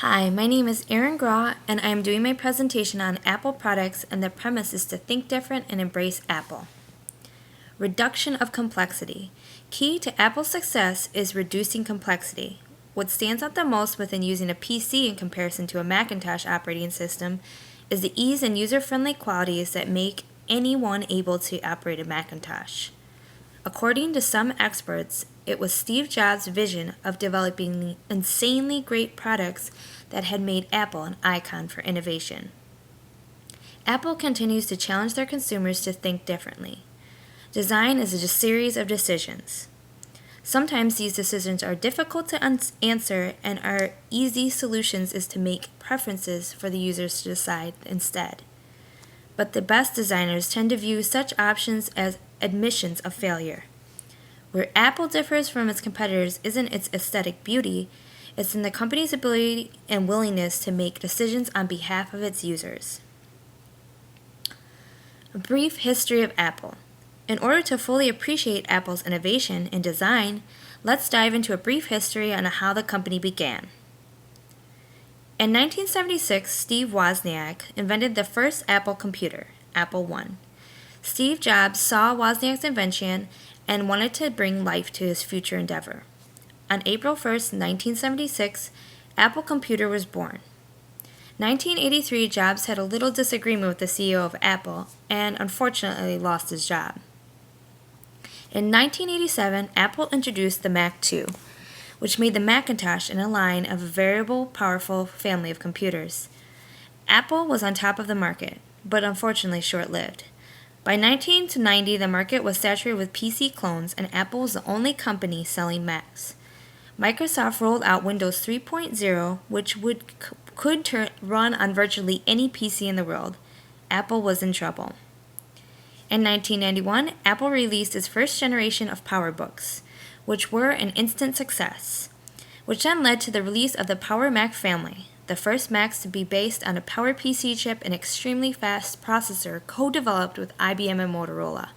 Hi, my name is Erin Graw, and I am doing my presentation on Apple products, and the premise is to think different and embrace Apple. Reduction of complexity. Key to Apple's success is reducing complexity. What stands out the most within using a PC in comparison to a Macintosh operating system is the ease and user-friendly qualities that make anyone able to operate a Macintosh. According to some experts, it was Steve Jobs' vision of developing insanely great products that had made Apple an icon for innovation. Apple continues to challenge their consumers to think differently. Design is a series of decisions. Sometimes these decisions are difficult to answer, and our easy solutions is to make preferences for the users to decide instead. But the best designers tend to view such options as admissions of failure. Where Apple differs from its competitors isn't its aesthetic beauty, it's in the company's ability and willingness to make decisions on behalf of its users. A brief history of Apple. In order to fully appreciate Apple's innovation in design, let's dive into a brief history on how the company began. In 1976, Steve Wozniak invented the first Apple computer, Apple I. Steve Jobs saw Wozniak's invention and wanted to bring life to his future endeavor. On April 1, 1976, Apple Computer was born. 1983, Jobs had a little disagreement with the CEO of Apple and unfortunately lost his job. In 1987, Apple introduced the Mac II, which made the Macintosh in a line of a variable, powerful family of computers. Apple was on top of the market, but unfortunately short-lived. By 1990, the market was saturated with PC clones, and Apple was the only company selling Macs. Microsoft rolled out Windows 3.0, which could run on virtually any PC in the world. Apple was in trouble. In 1991, Apple released its first generation of PowerBooks, which were an instant success, which then led to the release of the Power Mac family, the first Macs to be based on a PowerPC chip and extremely fast processor co-developed with IBM and Motorola.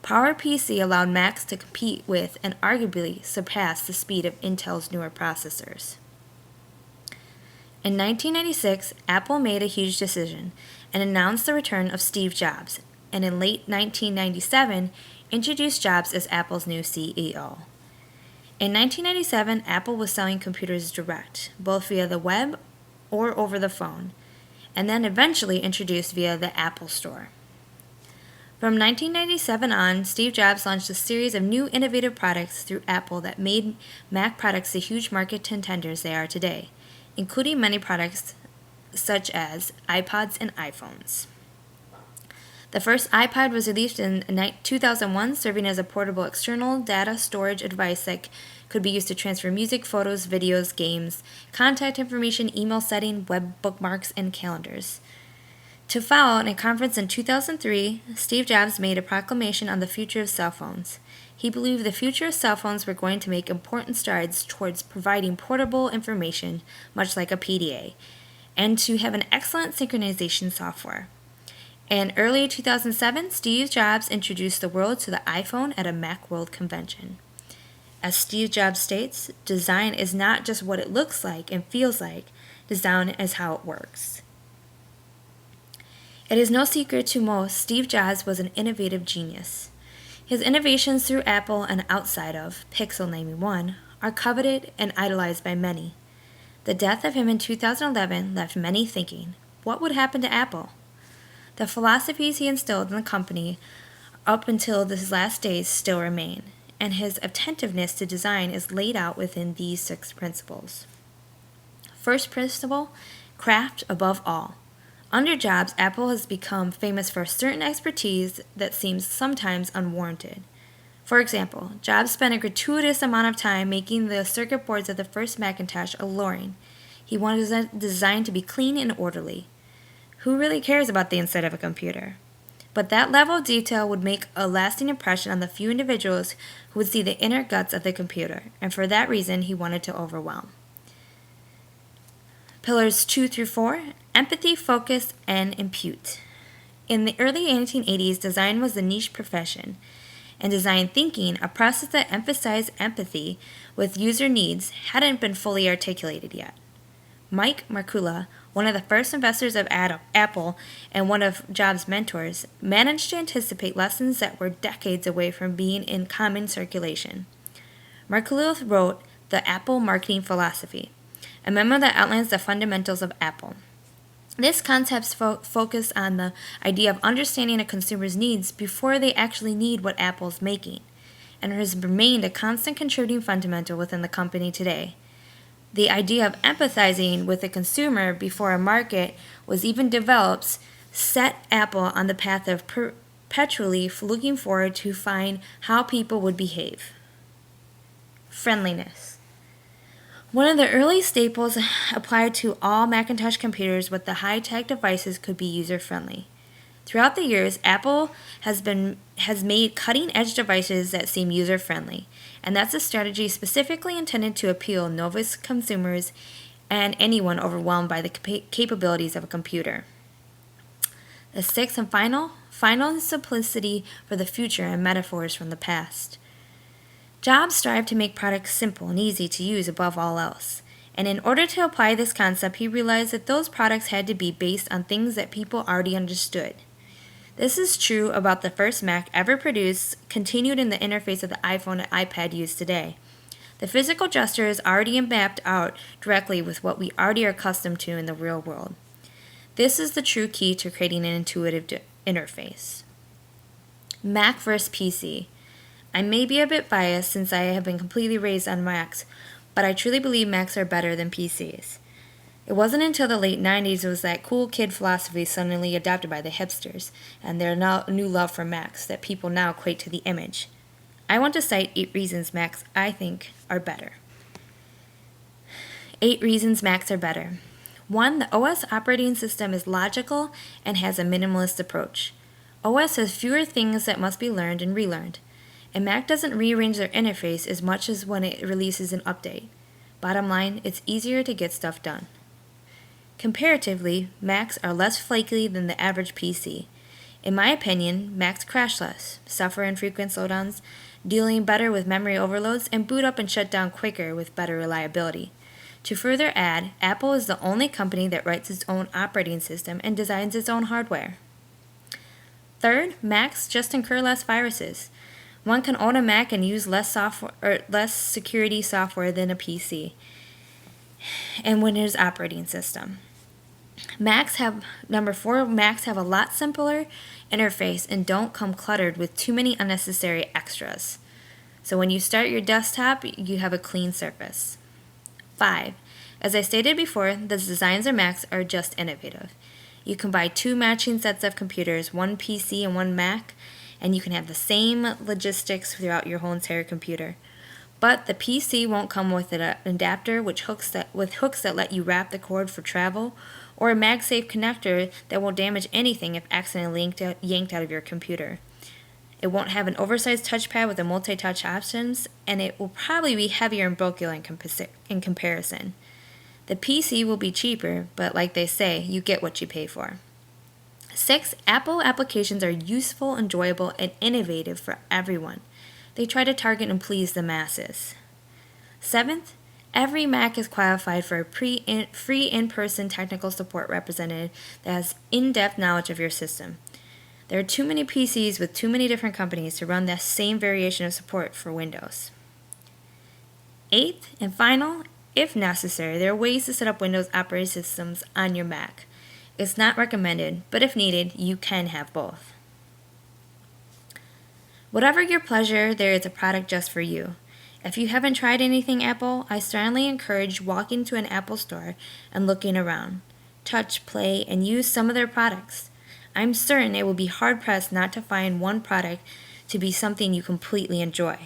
PowerPC allowed Macs to compete with and arguably surpass the speed of Intel's newer processors. In 1996, Apple made a huge decision and announced the return of Steve Jobs, and in late 1997 introduced Jobs as Apple's new CEO. In 1997, Apple was selling computers direct, both via the web or over the phone, and then eventually introduced via the Apple Store. From 1997 on, Steve Jobs launched a series of new innovative products through Apple that made Mac products the huge market contenders they are today, including many products such as iPods and iPhones. The first iPod was released in 2001, serving as a portable external data storage device that could be used to transfer music, photos, videos, games, contact information, email setting, web bookmarks, and calendars. To follow, in a conference in 2003, Steve Jobs made a proclamation on the future of cell phones. He believed the future of cell phones were going to make important strides towards providing portable information, much like a PDA, and to have an excellent synchronization software. In early 2007, Steve Jobs introduced the world to the iPhone at a Macworld convention. As Steve Jobs states, design is not just what it looks like and feels like, design is how it works. It is no secret to most, Steve Jobs was an innovative genius. His innovations through Apple and outside of, Pixel naming one, are coveted and idolized by many. The death of him in 2011 left many thinking, what would happen to Apple? The philosophies he instilled in the company up until his last days still remain, and his attentiveness to design is laid out within these 6 principles. First principle, craft above all. Under Jobs, Apple has become famous for a certain expertise that seems sometimes unwarranted. For example, Jobs spent a gratuitous amount of time making the circuit boards of the first Macintosh alluring. He wanted the design to be clean and orderly. Who really cares about the inside of a computer? But that level of detail would make a lasting impression on the few individuals who would see the inner guts of the computer, and for that reason he wanted to overwhelm. Pillars 2 through 4, empathy, focus, and impute. In the early 1980s, design was a niche profession, and design thinking, a process that emphasized empathy with user needs, hadn't been fully articulated yet. Mike Markula, one of the first investors of Apple and one of Jobs' mentors, managed to anticipate lessons that were decades away from being in common circulation. Markula wrote The Apple Marketing Philosophy, a memo that outlines the fundamentals of Apple. This concept focused on the idea of understanding a consumer's needs before they actually need what Apple's making, and has remained a constant contributing fundamental within the company today. The idea of empathizing with the consumer before a market was even developed set Apple on the path of perpetually looking forward to find how people would behave. Friendliness. One of the early staples applied to all Macintosh computers with the high-tech devices could be user-friendly. Throughout the years, Apple has made cutting-edge devices that seem user-friendly, and that's a strategy specifically intended to appeal novice consumers and anyone overwhelmed by the capabilities of a computer. The sixth and final simplicity for the future and metaphors from the past. Jobs strived to make products simple and easy to use above all else, and in order to apply this concept, he realized that those products had to be based on things that people already understood. This is true about the first Mac ever produced, continued in the interface of the iPhone and iPad used today. The physical gesture is already mapped out directly with what we already are accustomed to in the real world. This is the true key to creating an intuitive interface. Mac versus PC. I may be a bit biased since I have been completely raised on Macs, but I truly believe Macs are better than PCs. It wasn't until the late 90s was that cool kid philosophy suddenly adopted by the hipsters and their new love for Macs that people now equate to the image. I want to cite 8 reasons Macs I think are better. 8 reasons Macs are better. 1. The OS operating system is logical and has a minimalist approach. OS has fewer things that must be learned and relearned. And Mac doesn't rearrange their interface as much as when it releases an update. Bottom line, it's easier to get stuff done. Comparatively, Macs are less flaky than the average PC. In my opinion, Macs crash less, suffer infrequent slowdowns, dealing better with memory overloads, and boot up and shut down quicker with better reliability. To further add, Apple is the only company that writes its own operating system and designs its own hardware. Third, Macs just incur less viruses. One can own a Mac and use less security software than a PC and Windows operating system. Number 4, Macs have a lot simpler interface and don't come cluttered with too many unnecessary extras. So when you start your desktop, you have a clean surface. 5. As I stated before, the designs of Macs are just innovative. You can buy 2 matching sets of computers, one PC and one Mac, and you can have the same logistics throughout your whole entire computer. But the PC won't come with an adapter with hooks that let you wrap the cord for travel, or a MagSafe connector that won't damage anything if accidentally yanked out of your computer. It won't have an oversized touchpad with a multi-touch options, and it will probably be heavier and bulkier in comparison. The PC will be cheaper, but like they say, you get what you pay for. 6. Apple applications are useful, enjoyable, and innovative for everyone. They try to target and please the masses. 7th, every Mac is qualified for a free in-person technical support representative that has in-depth knowledge of your system. There are too many PCs with too many different companies to run the same variation of support for Windows. 8th, and final, if necessary, there are ways to set up Windows operating systems on your Mac. It's not recommended, but if needed, you can have both. Whatever your pleasure, there is a product just for you. If you haven't tried anything Apple, I strongly encourage walking to an Apple store and looking around. Touch, play, and use some of their products. I'm certain it will be hard-pressed not to find one product to be something you completely enjoy.